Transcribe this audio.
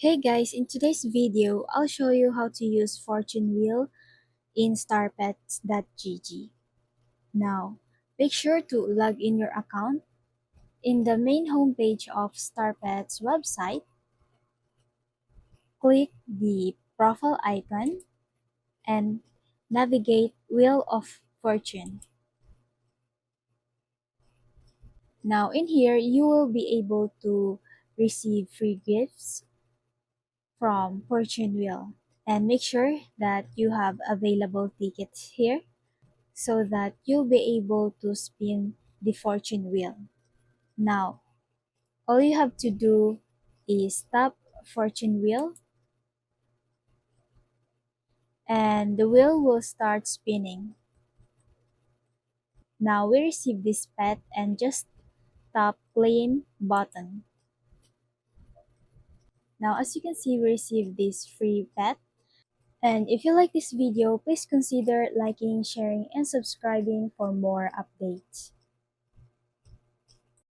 Hey guys, in today's video, I'll show you how to use Fortune Wheel in starpets.gg. Now, make sure to log in your account. In the main homepage of Starpets website, click the profile icon and navigate Wheel of Fortune. Now in here, you will be able to receive free gifts from Fortune Wheel. And make sure that you have available tickets here so that you'll be able to spin the fortune wheel. Now, all you have to do is tap fortune wheel and the wheel will start spinning. Now we receive this pet and just tap claim button. Now as you can see, we received this free pet. And if you like this video, please consider liking, sharing, and subscribing for more updates.